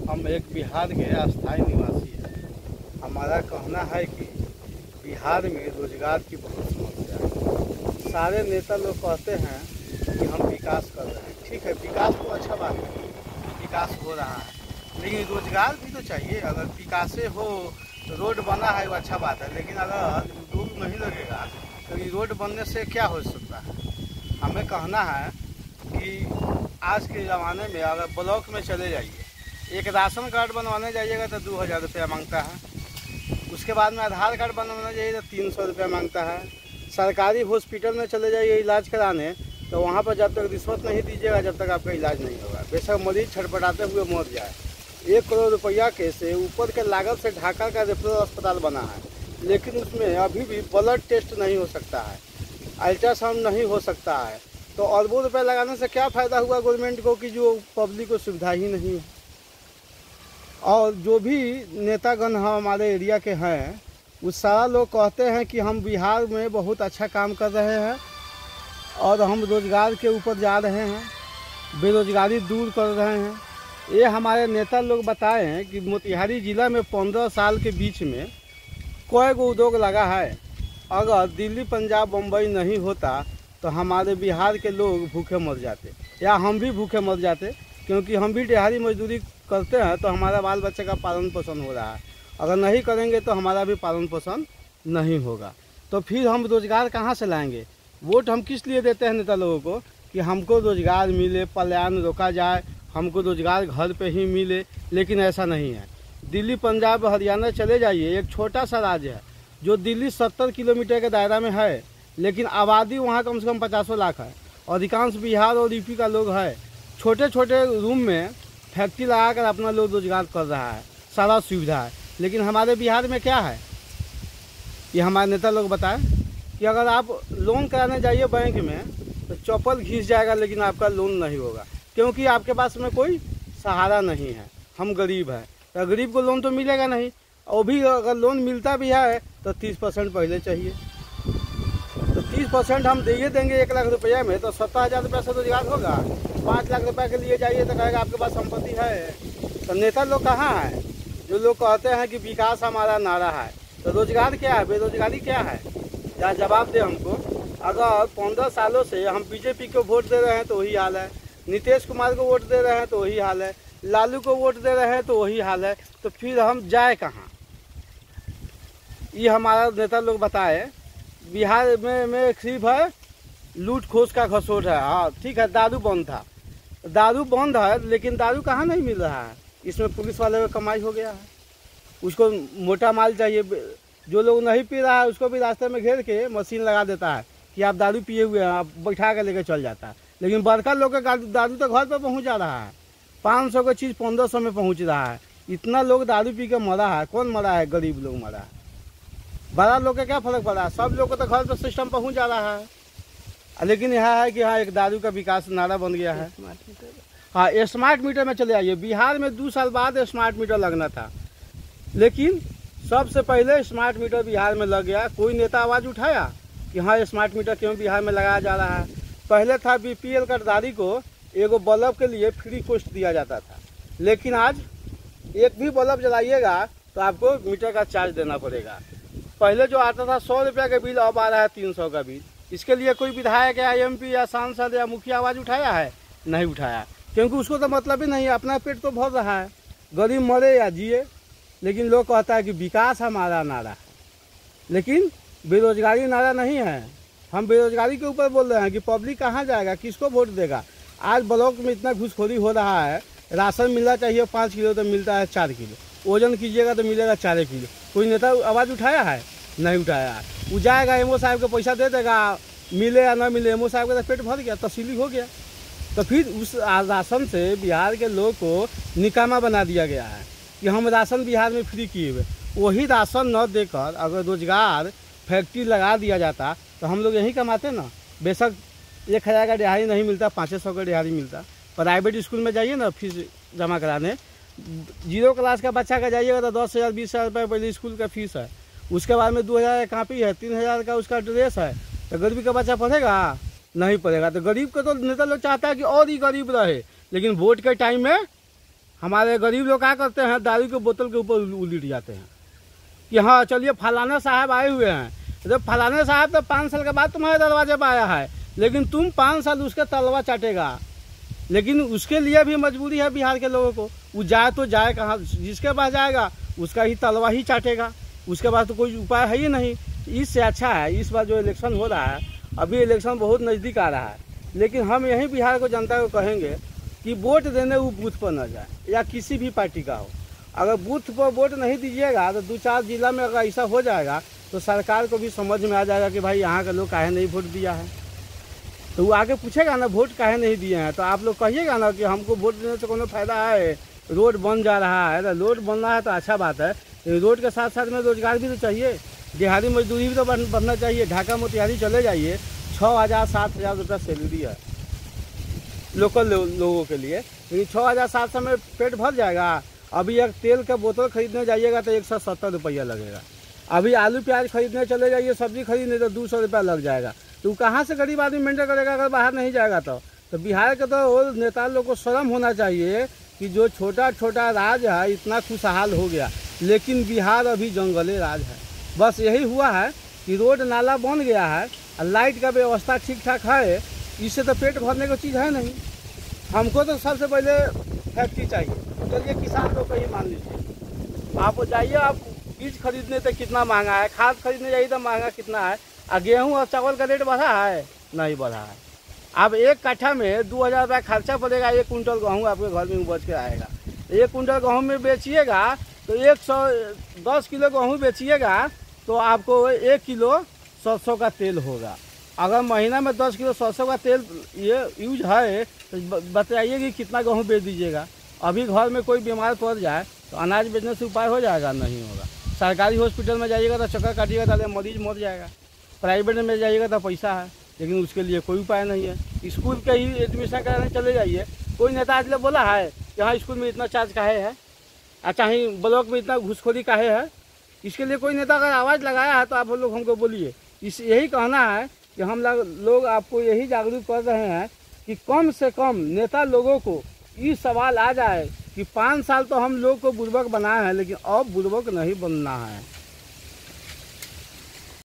हम एक बिहार के अस्थायी निवासी हैं। हमारा कहना है कि बिहार में रोजगार की बहुत समस्या है। सारे नेता लोग कहते हैं कि हम विकास कर रहे हैं। ठीक है, विकास तो अच्छा बात है, विकास हो रहा है, लेकिन रोजगार भी तो चाहिए। अगर विकासे हो, रोड बना है वो अच्छा बात है, लेकिन अगर लोग नहीं लगेगा तो ये रोड बनने से क्या हो सकता है। हमें कहना है कि आज के ज़माने में अगर ब्लॉक में चले जाइए, एक राशन कार्ड बनवाने जाइएगा तो 2000 रुपया मांगता है। उसके बाद में आधार कार्ड बनवाने जाइए तो 300 रुपया मांगता है। सरकारी हॉस्पिटल में चले जाइए इलाज कराने तो वहाँ पर जब तक रिश्वत नहीं दीजिएगा जब तक आपका इलाज नहीं होगा। बेशक मरीज छटपटाते हुए मर जाए। 1 करोड़ रुपया के से ऊपर के लागत से ढाका का रेफरल अस्पताल बना है, लेकिन उसमें अभी भी ब्लड टेस्ट नहीं हो सकता है, अल्ट्रासाउंड नहीं हो सकता है। तो अरबों रुपये लगाने से क्या फ़ायदा हुआ गवर्नमेंट को कि जो पब्लिक को सुविधा ही नहीं है। और जो भी नेतागण हमारे एरिया के हैं वो सारा लोग कहते हैं कि हम बिहार में बहुत अच्छा काम कर रहे हैं और हम रोज़गार के ऊपर जा रहे हैं, बेरोजगारी दूर कर रहे हैं। ये हमारे नेता लोग बताए हैं कि मोतिहारी ज़िला में 15 साल के बीच में कोई गो उद्योग लगा है। अगर दिल्ली, पंजाब, मुंबई नहीं होता तो हमारे बिहार के लोग भूखे मर जाते, या हम भी भूखे मर जाते, क्योंकि हम भी दिहाड़ी मजदूरी करते हैं तो हमारा बाल बच्चे का पालन पोषण हो रहा है। अगर नहीं करेंगे तो हमारा भी पालन पोषण नहीं होगा। तो फिर हम रोज़गार कहाँ से लाएंगे। वोट हम किस लिए देते हैं नेता लोगों को कि हमको रोज़गार मिले, पलायन रोका जाए, हमको रोज़गार घर पे ही मिले, लेकिन ऐसा नहीं है। दिल्ली, पंजाब, हरियाणा चले जाइए, एक छोटा सा राज्य है जो दिल्ली 70 किलोमीटर के दायरा में है, लेकिन आबादी वहाँ कम से कम 50 लाख है। अधिकांश बिहार और यूपी का लोग है। छोटे छोटे रूम में फैक्ट्री लगाकर अपना लोग रोजगार कर रहा है, सारा सुविधा है। लेकिन हमारे बिहार में क्या है, ये हमारे नेता लोग बताएं कि अगर आप लोन कराने जाइए बैंक में तो चप्पल घिस जाएगा, लेकिन आपका लोन नहीं होगा, क्योंकि आपके पास में कोई सहारा नहीं है। हम गरीब हैं तो गरीब को लोन तो मिलेगा नहीं, और भी अगर लोन मिलता भी है तो 30% पहले चाहिए। तो 30% हम दे देंगे 1 लाख रुपया में, तो 70,000 रुपया से रोजगार होगा। 5 लाख रुपया के लिए जाइए तो कहेगा आपके पास संपत्ति है। तो नेता लोग कहाँ हैं जो लोग कहते हैं कि विकास हमारा नारा है। तो रोजगार क्या है, बेरोजगारी क्या है, या जवाब दे हमको। अगर 15 सालों से हम बीजेपी को वोट दे रहे हैं तो वही हाल है, नीतीश कुमार को वोट दे रहे हैं तो वही हाल है, लालू को वोट दे रहे हैं तो वही हाल है, तो फिर हम जाए कहाँ। ये हमारा नेता लोग बताए। बिहार में सिर्फ है लूट खोज का घसोट है। हाँ ठीक है, दारू बंद था, दारू बंद है, लेकिन दारू कहाँ नहीं मिल रहा है। इसमें पुलिस वाले का कमाई हो गया है। उसको मोटा माल चाहिए, जो लोग नहीं पी रहा है उसको भी रास्ते में घेर के मशीन लगा देता है कि आप दारू पिए हुए हैं, आप बैठा कर लेके चल जाता है। लेकिन बड़का लोग का दारू तो घर पर पहुँच जा रहा है, 500 का चीज़ 1500 में पहुँच रहा है। इतना लोग दारू पी के मरा है। कौन मरा है, गरीब लोग मरा है। बड़ा लोग का क्या फर्क पड़ा है, सब लोग को तो घर पर सिस्टम पहुँच जा रहा है। लेकिन यह है कि हाँ एक दारू का विकास नारा बन गया है। हाँ स्मार्ट मीटर में चले आइए। बिहार में 2 साल बाद स्मार्ट मीटर लगना था, लेकिन सबसे पहले स्मार्ट मीटर बिहार में लग गया। कोई नेता आवाज़ उठाया कि हाँ स्मार्ट मीटर क्यों बिहार में लगाया जा रहा है। पहले था BPL कार्डधारी को एगो बल्ब के लिए फ्री कॉस्ट दिया जाता था, लेकिन आज एक भी बल्ब जलाइएगा तो आपको मीटर का चार्ज देना पड़ेगा। पहले जो आता था 100 रुपया का बिल, अब आ रहा है 300 का बिल। इसके लिए कोई विधायक या MP या सांसद या मुखिया आवाज़ उठाया है? नहीं उठाया, क्योंकि उसको तो मतलब ही नहीं है, अपना पेट तो भर रहा है, गरीब मरे या जिए। लेकिन लोग कहता है कि विकास हमारा नारा है, लेकिन बेरोजगारी नारा नहीं है। हम बेरोजगारी के ऊपर बोल रहे हैं कि पब्लिक कहाँ जाएगा, किसको वोट देगा। आज ब्लॉक में इतना घूसखोरी हो रहा है, राशन मिलना चाहिए 5 किलो तो मिलता है 4 किलो, वजन कीजिएगा तो मिलेगा 4 किलो। कोई नेता आवाज़ उठाया है? नहीं उठाया है। वो जाएगा MO साहब को पैसा दे देगा, मिले या ना मिले, MO साहब का तो पेट भर गया, तस्वीर हो गया। तो फिर उस राशन से बिहार के लोग को निकामा बना दिया गया है कि हम राशन बिहार में फ्री किए हुए। वही राशन न देकर अगर रोजगार फैक्ट्री लगा दिया जाता तो हम लोग यहीं कमाते ना। बेशक 1000 का दिहाड़ी नहीं मिलता, 500 का दिहाड़ी मिलता। प्राइवेट स्कूल में जाइए ना फीस जमा कराने, 0 क्लास का बच्चा का जाइएगा तो 10,000 20,000 रुपये पहले स्कूल का फीस है। उसके बाद में 2000 का कापी है, 3000 का उसका ड्रेस है। तो गरीब का बच्चा पढ़ेगा? नहीं पढ़ेगा। तो गरीब को तो नेता लोग चाहता है कि और ही गरीब रहे, लेकिन वोट के टाइम में हमारे गरीब लोग क्या करते हैं, दारू के बोतल के ऊपर उलट जाते हैं कि हाँ चलिए फलाना साहब आए हुए हैं, जब फलाने साहब तो 5 साल के बाद तुम्हारे दरवाजे पर आया है, लेकिन तुम 5 साल उसके तलवा चाटेगा। लेकिन उसके लिए भी मजबूरी है बिहार के लोगों को, वो जाए तो जाए कहाँ, जिसके पास जाएगा उसका ही तलवा ही चाटेगा, उसके पास तो कोई उपाय है ही नहीं। इससे अच्छा है इस बार जो इलेक्शन हो रहा है, अभी इलेक्शन बहुत नज़दीक आ रहा है, लेकिन हम यही बिहार को जनता को कहेंगे कि वोट देने वो बूथ पर न जाए, या किसी भी पार्टी का हो। अगर बूथ पर वोट नहीं दीजिएगा तो 2-4 जिला में अगर ऐसा हो जाएगा तो सरकार को भी समझ में आ जाएगा कि भाई यहाँ के लोग काहे नहीं वोट दिया है, तो वो आगे पूछेगा ना वोट काहे नहीं दिए हैं। तो आप लोग कहिएगा ना कि हमको वोट देने से कोनो फायदा है, रोड बन जा रहा है, तो रोड बन रहा है तो अच्छा बात है, रोड के साथ साथ में रोजगार भी तो चाहिए, दिहाड़ी मजदूरी भी तो बनना चाहिए। ढाका मोतिहारी चले जाइए, 6,000-7,000 रुपया सैलरी है लोकल लोगों के लिए, लेकिन 6,000-7,000 में पेट भर जाएगा। अभी एक तेल का बोतल खरीदने जाइएगा तो 170 रुपया लगेगा। अभी आलू प्याज खरीदने चले जाइए, सब्जी खरीदने तो 200 रुपया लग जाएगा। तो कहाँ से गरीब आदमी मेंटेन करेगा अगर बाहर नहीं जाएगा तो बिहार के तो नेता लोग को शर्म होना चाहिए कि जो छोटा छोटा राज है इतना खुशहाल हो गया, लेकिन बिहार अभी जंगली राज है। बस यही हुआ है कि रोड नाला बन गया है और लाइट का व्यवस्था ठीक ठाक है, इससे तो पेट भरने की चीज़ है नहीं। हमको तो सबसे पहले फैक्ट्री चाहिए। चलिए किसान लोग का ही मान लीजिए, आप जाइए, आप बीज खरीदने तो कितना महंगा है, खाद खरीदने जाइए तो महंगा कितना है, और गेहूँ और चावल का रेट बढ़ा है? नहीं बढ़ा है। अब 1 कट्ठा में 2,000 रुपया खर्चा पड़ेगा, 1 कुंटल गेहूँ आपके घर में उपज के आएगा। 1 कुंटल गेहूँ में बेचिएगा तो 110 किलो गेहूँ बेचिएगा तो आपको 1 किलो सरसों का तेल होगा। अगर महीना में 10 किलो सरसों का तेल ये यूज है तो बताइए कि कितना गेहूँ बेच दीजिएगा। अभी घर में कोई बीमार पड़ जाए तो अनाज बेचने से उपाय हो जाएगा? नहीं होगा। सरकारी हॉस्पिटल में जाइएगा तो चक्कर काटिएगा तो मरीज मर जाएगा, प्राइवेट में जाइएगा तो पैसा है, लेकिन उसके लिए कोई उपाय नहीं है। स्कूल के ही एडमिशन कराने चले जाइए, कोई नेता आज ले बोला है कि हाँ स्कूल में इतना चार्ज काहे है, अच्छा ही ब्लॉक में इतना घूसखोरी काहे है? इसके लिए कोई नेता अगर आवाज़ लगाया है तो आप लोग हमको बोलिए। यही कहना है कि हम लोग आपको यही जागरूक कर रहे हैं कि कम से कम नेता लोगों को ये सवाल आ जाए कि 5 साल तो हम लोग को बुर्बक बनाए हैं, लेकिन अब बुर्बक नहीं बनना है।